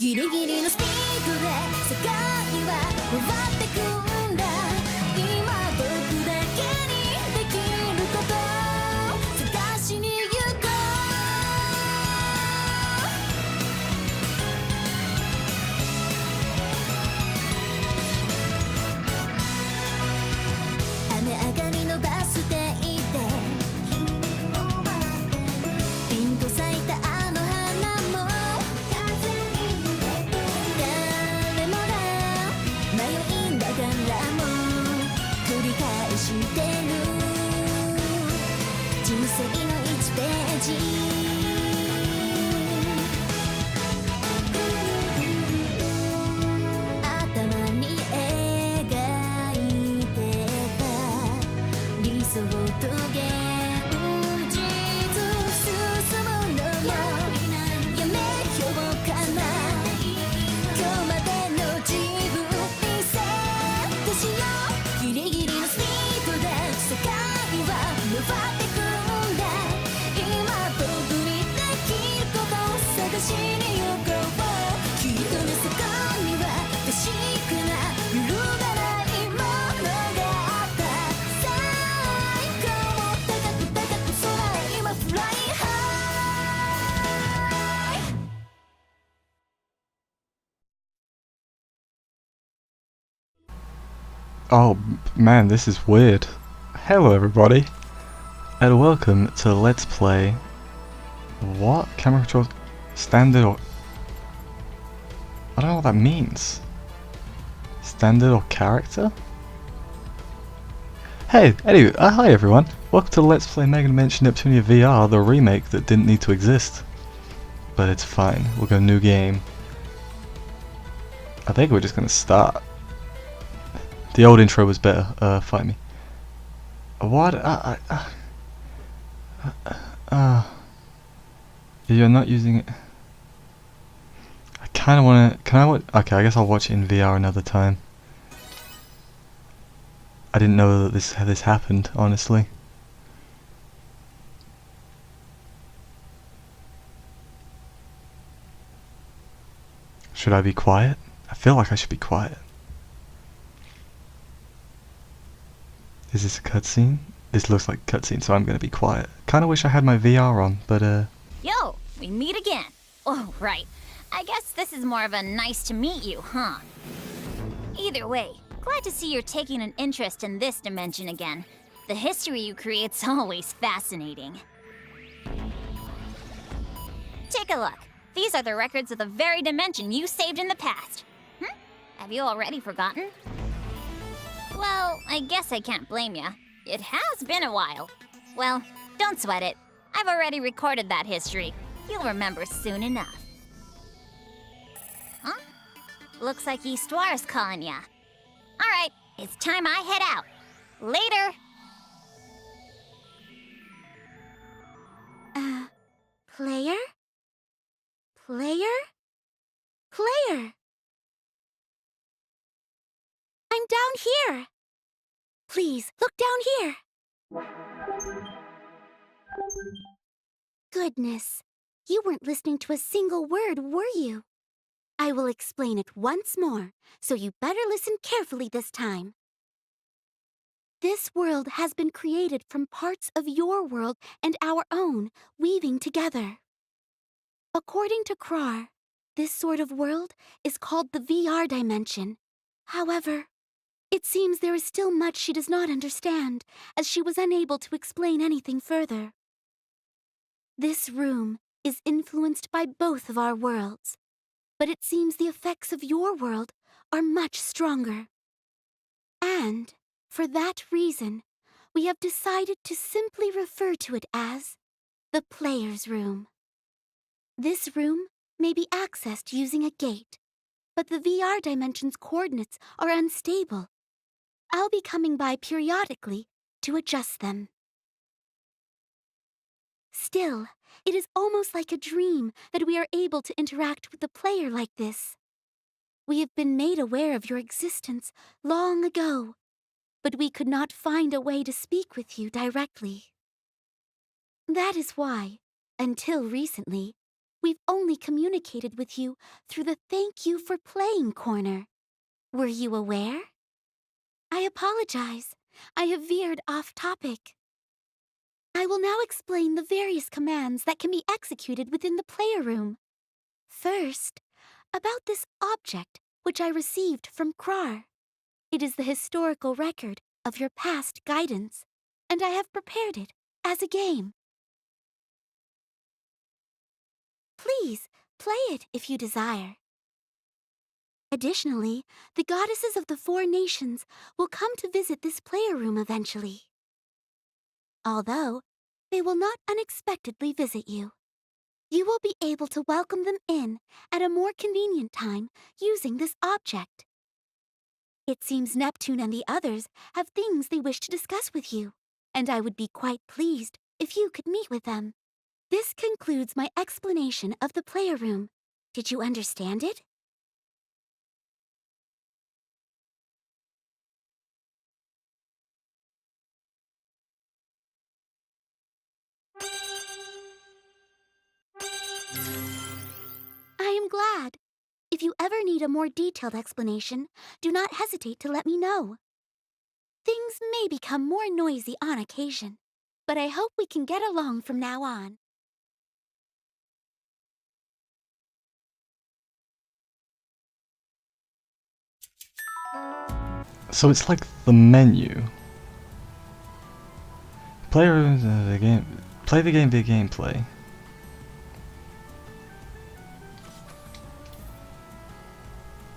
ギリギリのスピードで世界は回ってくんだ。今僕だけにできることを探しに行こう。雨上がりのバス停でピンと咲いたあの花も誰もが迷いながらも繰り返してる人生の1ページ。頭に描いてた理想と現実進むのもやめようかな。今日までの自分リセットしよう。ギリギリのスピードで世界は回ってくんだ。今僕にできることを探しに行こう。きっとねそこには確かな揺るがないものがあった。最高高く高く空へ今フライハイ。Oh man, this is weird. Hello everybody, and welcome to Let's Play... What? Camera controls... Standard or... I don't know what that means. Standard or character? Hey, anyway, hi everyone. Welcome to Let's Play Megadimension Neptunia VIIR, the remake that didn't need to exist. But it's fine, we'll go new game. I think we're just gonna start. The old intro was better. Fight me. What? You're not using it. I kind of want to. Can I watch? Okay, I guess I'll watch it in VR another time. I didn't know that this happened, honestly. Should I be quiet? I feel like I should be quiet. Is this a cutscene? This looks like a cutscene, so I'm gonna be quiet. Kinda wish I had my VR on, but Yo, we meet again. Oh, right. I guess this is more of a nice to meet you, huh? Either way, glad to see you're taking an interest in this dimension again. The history you create's always fascinating. Take a look. These are the records of the very dimension you saved in the past. Have you already forgotten? Well, I guess I can't blame ya. It has been a while. Well, don't sweat it. I've already recorded that history. You'll remember soon enough. Huh? Looks like Estoire's calling ya. Alright, it's time I head out. Later! Player? Player? Player! I'm down here! Please, look down here! Goodness, you weren't listening to a single word, were you? I will explain it once more, so you better listen carefully this time. This world has been created from parts of your world and our own, weaving together. According to Krar, this sort of world is called the VR dimension. However, it seems there is still much she does not understand, as she was unable to explain anything further. This room is influenced by both of our worlds, but it seems the effects of your world are much stronger. And, for that reason, we have decided to simply refer to it as the Player's Room. This room may be accessed using a gate, but the VR dimension's coordinates are unstable. I'll be coming by periodically to adjust them. Still, it is almost like a dream that we are able to interact with the player like this. We have been made aware of your existence long ago, but we could not find a way to speak with you directly. That is why, until recently, we've only communicated with you through the Thank You for Playing corner. Were you aware? I apologize. I have veered off topic. I will now explain the various commands that can be executed within the player room. First, about this object which I received from Krar. It is the historical record of your past guidance, and I have prepared it as a game. Please, play it if you desire. Additionally, the goddesses of the 4 nations will come to visit this player room eventually. Although, they will not unexpectedly visit you. You will be able to welcome them in at a more convenient time using this object. It seems Neptune and the others have things they wish to discuss with you, and I would be quite pleased if you could meet with them. This concludes my explanation of the player room. Did you understand it? I am glad. If you ever need a more detailed explanation, do not hesitate to let me know. Things may become more noisy on occasion, but I hope we can get along from now on. So it's like the menu. Play the game via gameplay.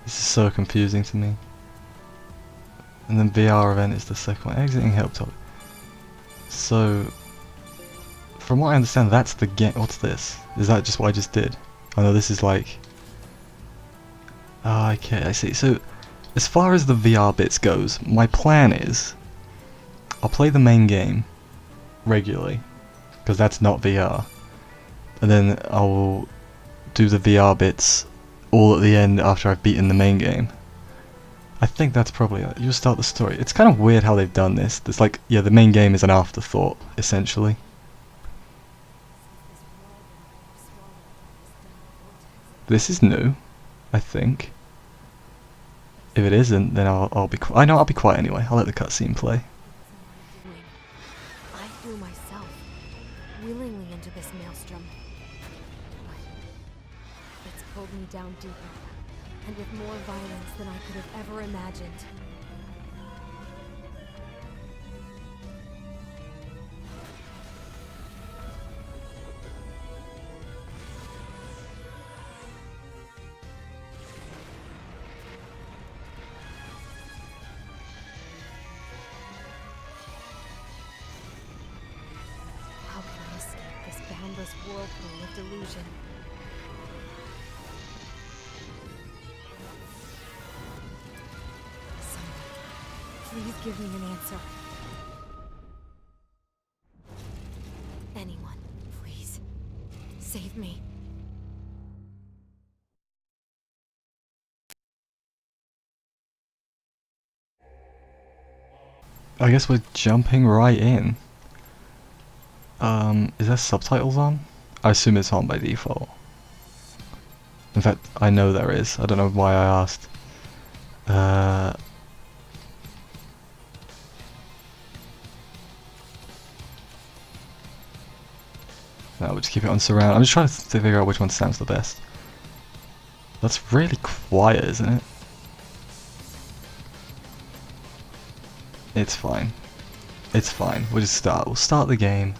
This is so confusing to me. And then VR event is the second one. Exiting help topic. So, from what I understand, that's the game. What's this? Is that just what I just did? Oh no, this is like. Ah, okay, I see. So, as far as the VR bits goes, my plan is I'll play the main game regularly, because that's not VR, and then I'll do the VR bits all at the end after I've beaten the main game. I think that's probably it. You start the story. It's kind of weird how they've done this. There's like, yeah, the main game is an afterthought, essentially. This is new, I think. If it isn't, then I'll be quiet. I know I'll be quiet anyway. I'll let the cutscene play. I threw myself willingly into this maelstrom. But it's pulled me down deeper, and with more violence than I could have ever imagined. How can I escape this boundless whirlpool of delusion? Someone, please give me an answer. Anyone, please. Save me. I guess we're jumping right in. Is there subtitles on? I assume it's on by default. In fact, I know there is. I don't know why I asked. No, we'll just keep it on surround. I'm just trying to figure out which one sounds the best. That's really quiet, isn't it? It's fine. It's fine. We'll just start. We'll start the game.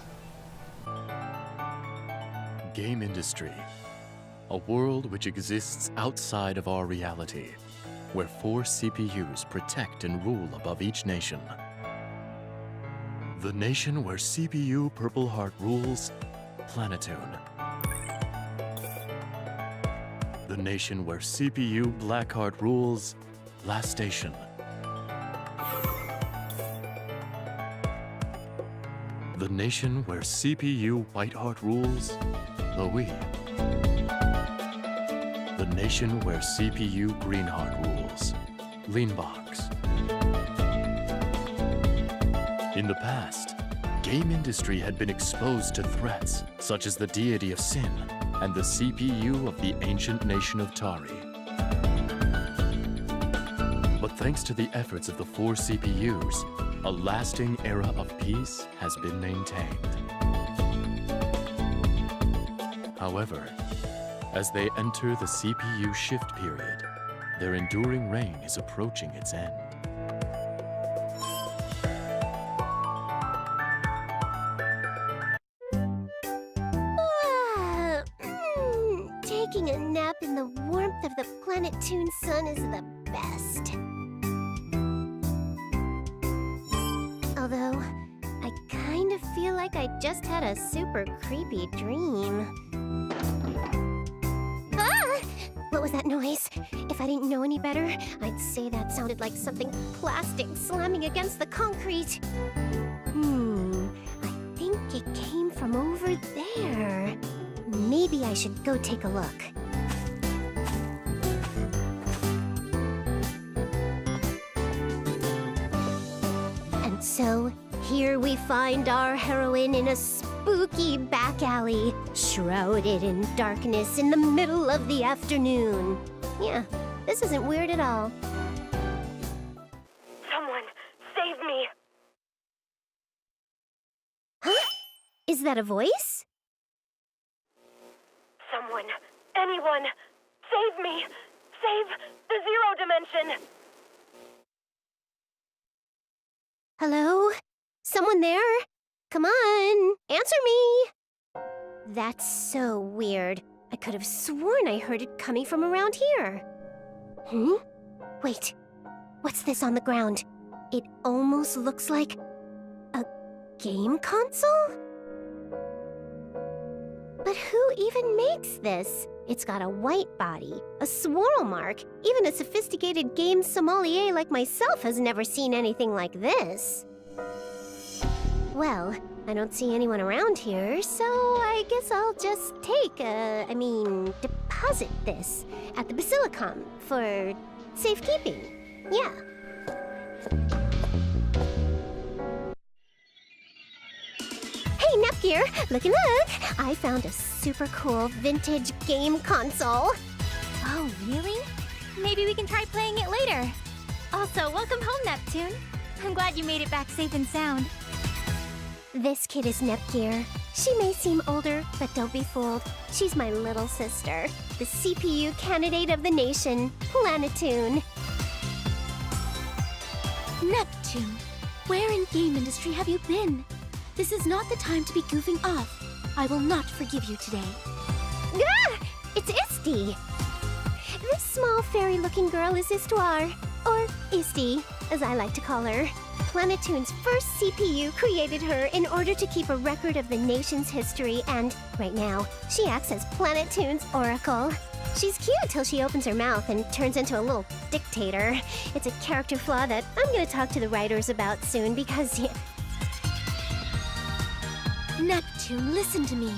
Game industry. A world which exists outside of our reality, where 4 CPUs protect and rule above each nation. The nation where CPU Purple Heart rules, Planetoon. The nation where CPU Blackheart rules, Last Station. The nation where CPU Whiteheart rules, Louis. The nation where CPU Greenheart rules, Leanbox. In the past, game industry had been exposed to threats such as the deity of sin, and the CPU of the ancient nation of Tari. But thanks to the efforts of the 4 CPUs, a lasting era of peace has been maintained. However, as they enter the CPU shift period, their enduring reign is approaching its end. Taking a nap in the warmth of the Planet Toon sun is the best. Although, I kind of feel like I just had a super creepy dream. Ah! What was that noise? If I didn't know any better, I'd say that sounded like something plastic slamming against the concrete. I think it came from over there. Maybe I should go take a look. And so, here we find our heroine in a spooky back alley, shrouded in darkness in the middle of the afternoon. Yeah, this isn't weird at all. Someone, save me! Huh? Is that a voice? Someone, anyone, save me! Save the Zero Dimension! Hello? Someone there? Come on, answer me! That's so weird. I could have sworn I heard it coming from around here. Wait, what's this on the ground? It almost looks like a game console? But who even makes this? It's got a white body, a swirl mark. Even a sophisticated game sommelier like myself has never seen anything like this. Well, I don't see anyone around here, so I guess I'll just deposit this at the Basilicom for safekeeping. Yeah. Hey, Nepgear, look! I found a super cool vintage game console. Oh, really? Maybe we can try playing it later. Also, welcome home, Neptune. I'm glad you made it back safe and sound. This kid is Nepgear. She may seem older, but don't be fooled. She's my little sister, the CPU candidate of the nation, Planetoon. Neptune, where in game industry have you been? This is not the time to be goofing off. I will not forgive you today. Ah! It's Isti! This small fairy-looking girl is Histoire, or Isti, as I like to call her. Planetoon's first CPU created her in order to keep a record of the nation's history, and right now, she acts as Planetoon's oracle. She's cute till she opens her mouth and turns into a little dictator. It's a character flaw that I'm gonna talk to the writers about soon because... Neptune, listen to me.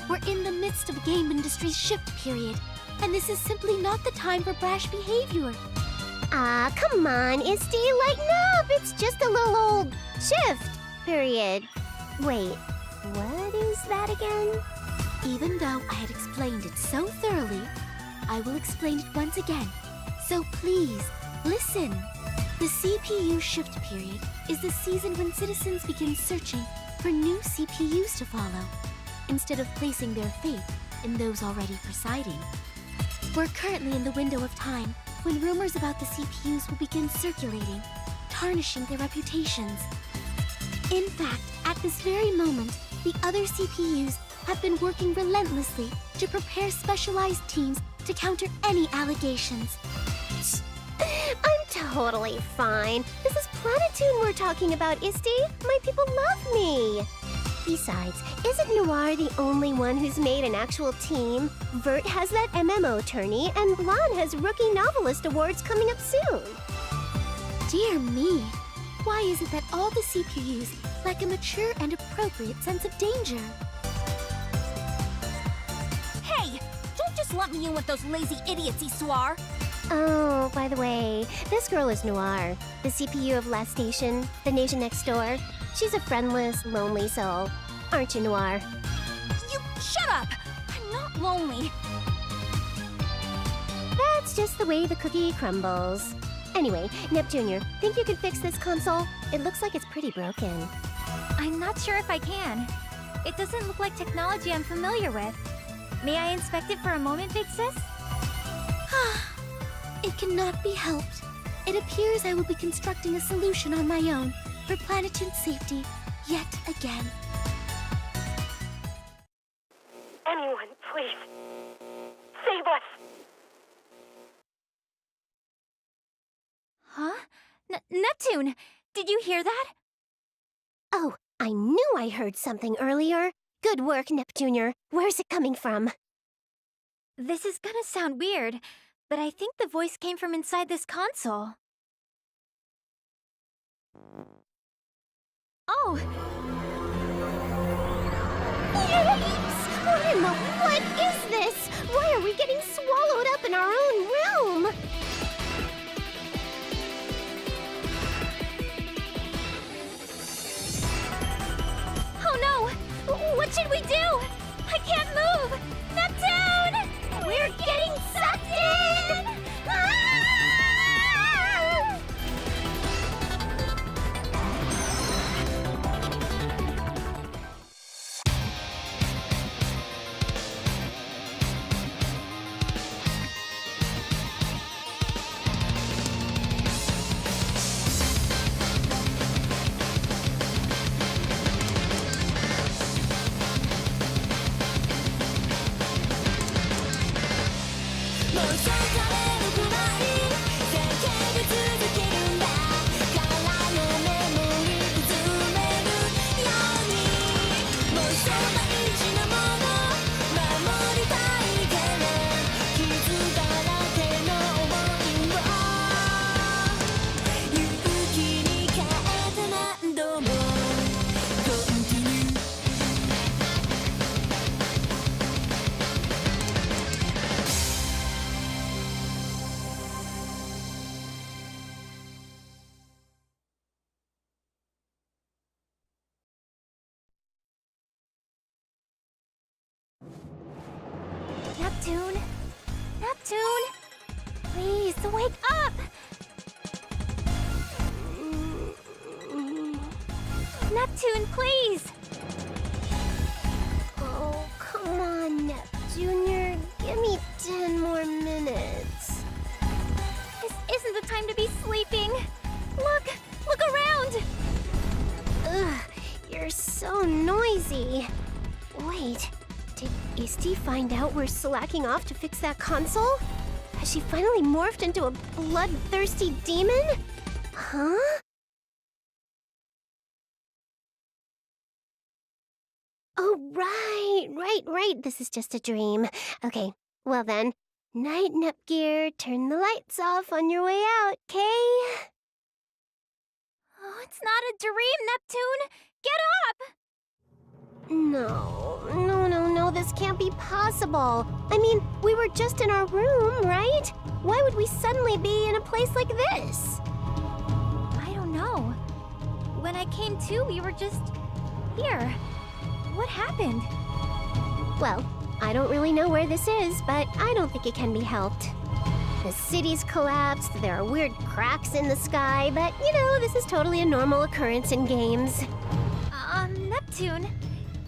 We're in the midst of game industry's shift period, and this is simply not the time for brash behavior. Ah, come on, Isti, lighten up! It's just a little old shift period. Wait, what is that again? Even though I had explained it so thoroughly, I will explain it once again. So please, listen. The CPU shift period is the season when citizens begin searching for new CPUs to follow, instead of placing their faith in those already presiding. We're currently in the window of time when rumors about the CPUs will begin circulating, tarnishing their reputations. In fact, at this very moment, the other CPUs have been working relentlessly to prepare specialized teams to counter any allegations. I'm totally fine. This is Planetoon we're talking about, Isti. My people love me. Besides, isn't Noir the only one who's made an actual team? Vert has that MMO tourney, and Blanc has Rookie Novelist Awards coming up soon. Dear me, why is it that all the CPUs lack a mature and appropriate sense of danger? Hey, don't just lump me in with those lazy idiots, Histoire. Oh, by the way, this girl is Noir, the CPU of Last Station, the nation next door. She's a friendless, lonely soul. Aren't you, Noir? You shut up! I'm not lonely. That's just the way the cookie crumbles. Anyway, Neptunia, think you can fix this console? It looks like it's pretty broken. I'm not sure if I can. It doesn't look like technology I'm familiar with. May I inspect it for a moment, Big Sis? It cannot be helped. It appears I will be constructing a solution on my own for Planetoon's safety yet again. Anyone, please. Save us! Huh? Neptune! Did you hear that? Oh, I knew I heard something earlier. Good work, Neptunia. Where's it coming from? This is gonna sound weird, but I think the voice came from inside this console. Oh! What in the... What is this? Why are we getting swallowed up in our own realm? Oh no! What should we do? I can't move! Neptune! We're getting sucked in! Ah! Neptune? Neptune? Please, wake up! Neptune, please! Oh, come on, Neptunia. Give me 10 more minutes. This isn't the time to be sleeping. Look around! Ugh, you're so noisy. Wait, did Isti find out we're slacking off to fix that console? Has she finally morphed into a bloodthirsty demon? Huh? Oh, right. This is just a dream. Okay, well then. Night, Nepgear. Turn the lights off on your way out, okay? Oh, it's not a dream, Neptune! Get up! No, this can't be possible. I mean, we were just in our room, right? Why would we suddenly be in a place like this? I don't know. When I came to, we were just here. What happened? Well, I don't really know where this is, but I don't think it can be helped. The city's collapsed, there are weird cracks in the sky, but you know, this is totally a normal occurrence in games. Neptune,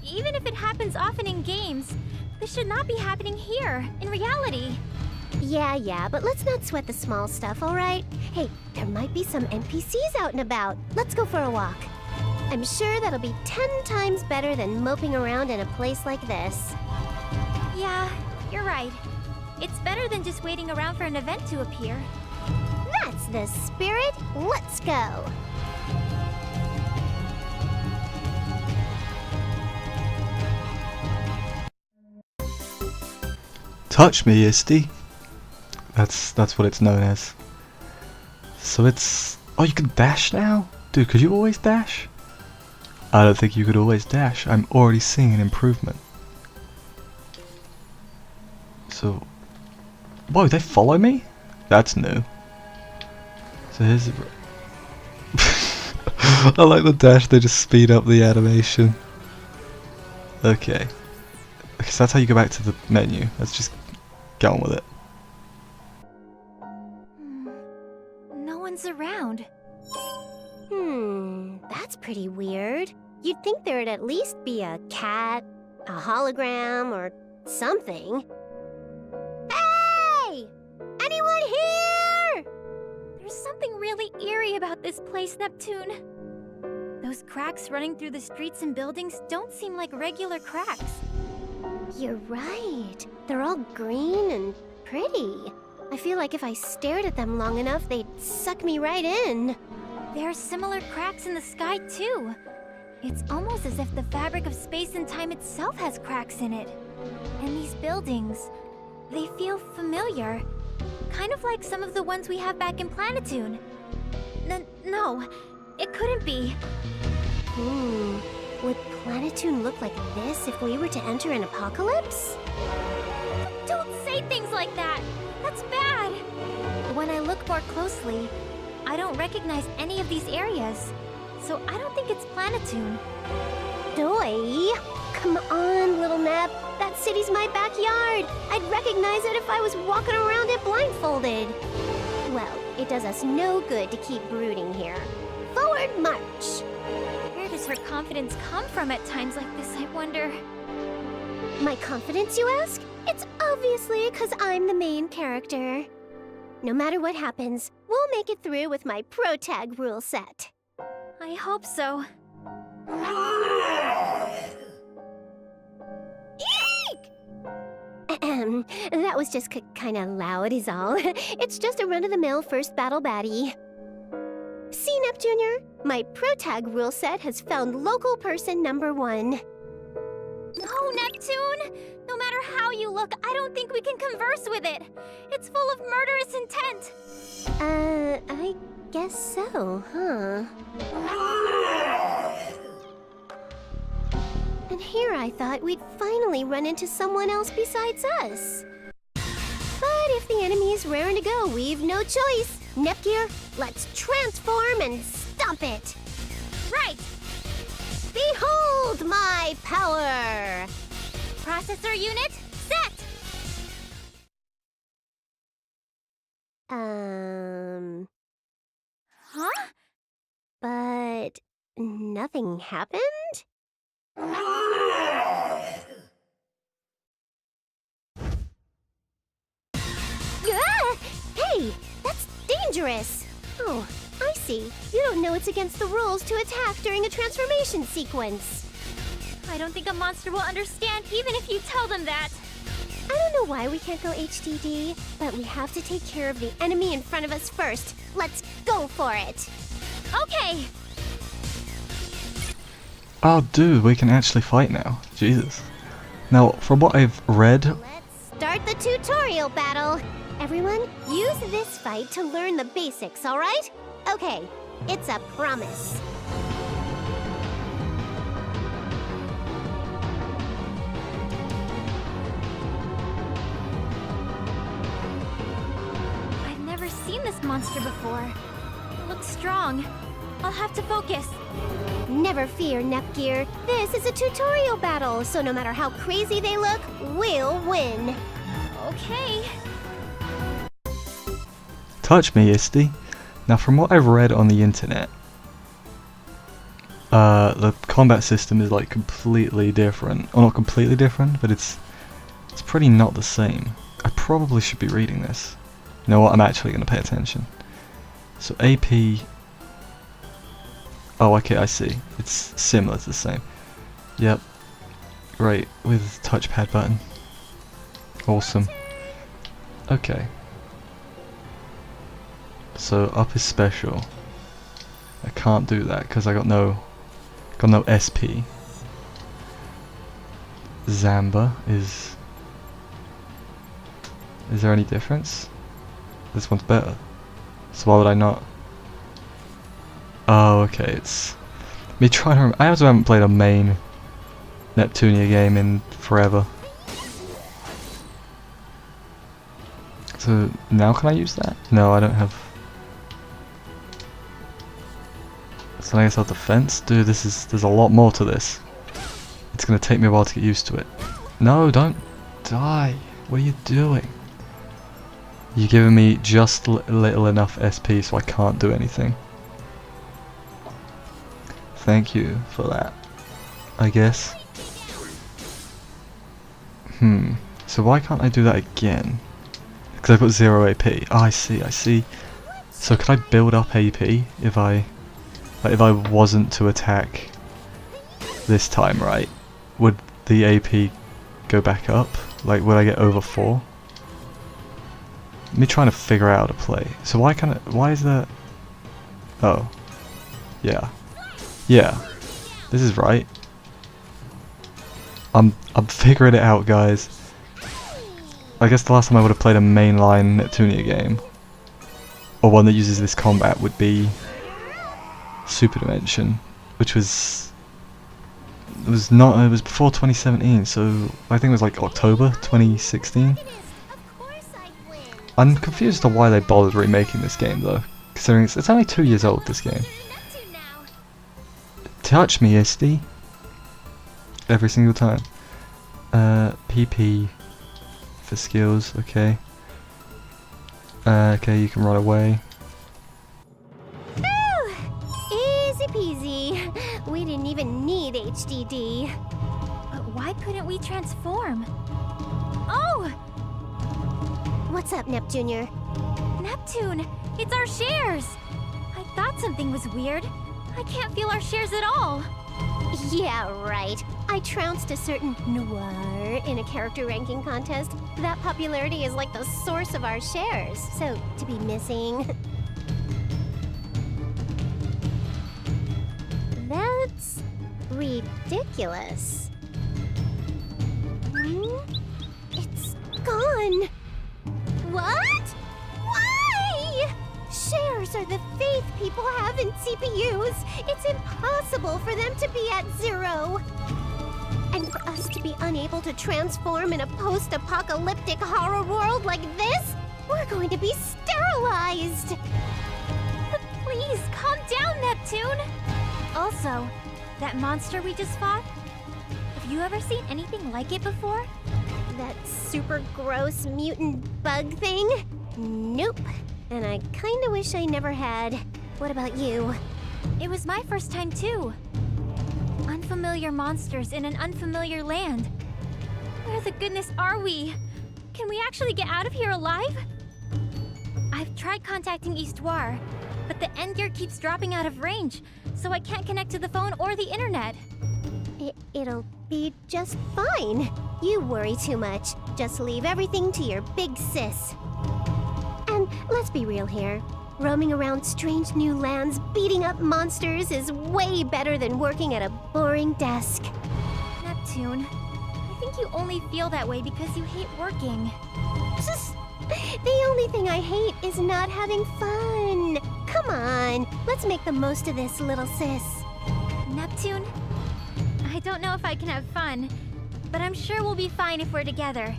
even if it happens often in games, this should not be happening here, in reality. Yeah, but let's not sweat the small stuff, alright? Hey, there might be some NPCs out and about. Let's go for a walk. I'm sure that'll be 10 times better than moping around in a place like this. Yeah, you're right. It's better than just waiting around for an event to appear. That's the spirit. Let's go. Touch me, Isti. That's what it's known as. So it's... Oh, you can dash now? Dude, could you always dash? I don't think you could always dash. I'm already seeing an improvement. So... Whoa, they follow me? That's new. So here's... I like the dash, they just speed up the animation. Okay. Okay, so that's how you go back to the menu. Let's just get on with it. No one's around. That's pretty weird. You'd think there'd at least be a cat, a hologram, or something. Hey! Anyone here? There's something really eerie about this place, Neptune. Those cracks running through the streets and buildings don't seem like regular cracks. You're right. They're all green and pretty. I feel like if I stared at them long enough, they'd suck me right in. There are similar cracks in the sky, too. It's almost as if the fabric of space and time itself has cracks in it. And these buildings, they feel familiar. Kind of like some of the ones we have back in Planetoon. No, it couldn't be. Would Planetoon look like this if we were to enter an apocalypse? Don't say things like that! That's bad! When I look more closely, I don't recognize any of these areas. So I don't think it's Planetoon. Doi! Come on, little Nep. That city's my backyard. I'd recognize it if I was walking around it blindfolded. Well, it does us no good to keep brooding here. Forward march! Where does her confidence come from at times like this, I wonder? My confidence, you ask? It's obviously because I'm the main character. No matter what happens, we'll make it through with my pro-tag rule set. I hope so. Eek! That was just kinda loud is all. It's just a run-of-the-mill first battle baddie. See, Nep Jr.? My pro-tag rule set has found local person number 1. No, Neptune! No matter how you look, I don't think we can converse with it. It's full of murderous intent. I guess so, huh? And here I thought we'd finally run into someone else besides us. But if the enemy is raring to go, we've no choice. Nepgear, let's transform and stomp it! Right! Behold my power! Processor unit, set! Huh? But nothing happened? Hey, that's dangerous! Oh, I see. You don't know it's against the rules to attack during a transformation sequence. I don't think a monster will understand even if you tell them that. I don't know why we can't go HDD, but we have to take care of the enemy in front of us first. Let's go for it! Okay! Oh dude, we can actually fight now. Jesus. Now, from what I've read... Let's start the tutorial battle! Everyone, use this fight to learn the basics, alright? Okay, it's a promise. I've never seen this monster before. It looks strong. I'll have to focus. Never fear, Nepgear. This is a tutorial battle, so no matter how crazy they look, we'll win. Okay. Touch me, Isty. Now, from what I've read on the internet, the combat system is like completely different. Or not completely different, but it's pretty not the same. I probably should be reading this. You know what? I'm actually going to pay attention. So AP... Oh, okay, I see. It's similar to the same. Yep. Right, with touchpad button. Awesome. Okay. So up is special. I can't do that because I got no SP. Zamba is... Is there any difference? This one's better. So why would I not? Oh, okay, it's... Me trying to remember. I also haven't played a main Neptunia game in forever. So now can I use that? No, I don't have... So I guess I'll defense? Dude, there's a lot more to this. It's gonna take me a while to get used to it. No, don't die. What are you doing? You're giving me just little enough SP so I can't do anything. Thank you for that, I guess. So why can't I do that again? Because I've got 0 AP. Oh, I see. So could I build up AP if I wasn't to attack this time, right? Would the AP go back up? Like, would I get over 4? Me trying to figure out how to play. So why is that? Oh, yeah. This is right. I'm figuring it out, guys. I guess the last time I would have played a mainline Neptunia game, or one that uses this combat, would be Super Dimension, which was it was before 2017, so I think it was like October 2016. I'm confused as to why they bothered remaking this game though, considering it's only 2 years old, this game. Touch me, SD. Every single time. PP for skills, okay. Okay, you can run away. Easy peasy. We didn't even need HDD. But why couldn't we transform? Oh! What's up, Neptunia? Neptune! It's our shares! I thought something was weird. I can't feel our shares at all. Yeah, right. I trounced a certain noir in a character ranking contest. That popularity is like the source of our shares, so to be missing... That's... ridiculous. It's gone. What? Why? Shares are the faith people have in CPUs. It's impossible for them to be at 0. And for us to be unable to transform in a post-apocalyptic horror world like this, we're going to be sterilized. But please, calm down, Neptune! Also, that monster we just fought, have you ever seen anything like it before? That super gross mutant bug thing? Nope. And I kinda wish I never had. What about you? It was my first time too. Unfamiliar monsters in an unfamiliar land. Where the goodness are we? Can we actually get out of here alive? I've tried contacting Histoire, but the end gear keeps dropping out of range, so I can't connect to the phone or the internet. It'll be just fine. You worry too much. Just leave everything to your big sis. And let's be real here. Roaming around strange new lands, beating up monsters is way better than working at a boring desk. Neptune, I think you only feel that way because you hate working. The only thing I hate is not having fun. Come on, let's make the most of this, little sis. Neptune, I don't know if I can have fun, but I'm sure we'll be fine if we're together.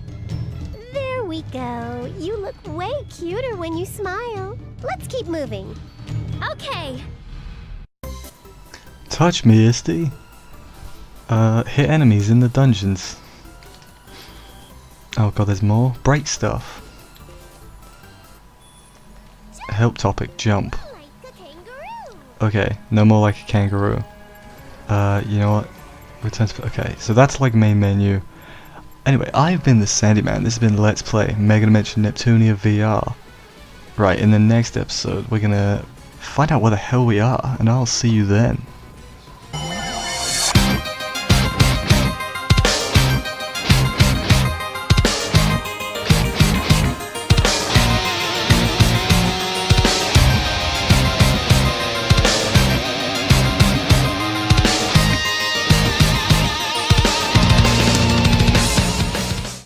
There we go. You look way cuter when you smile. Let's keep moving. Okay. Touch me, SD. Hit enemies in the dungeons. Oh god, there's more. Break stuff. Help topic, jump. Like a kangaroo. Okay, no more like a kangaroo. You know what? Return to... Okay, so that's like main menu. Anyway, I've been the Sandy Man. This has been Let's Play Megadimension Neptunia VIIR. Right, in the next episode, we're gonna find out where the hell we are, and I'll see you then.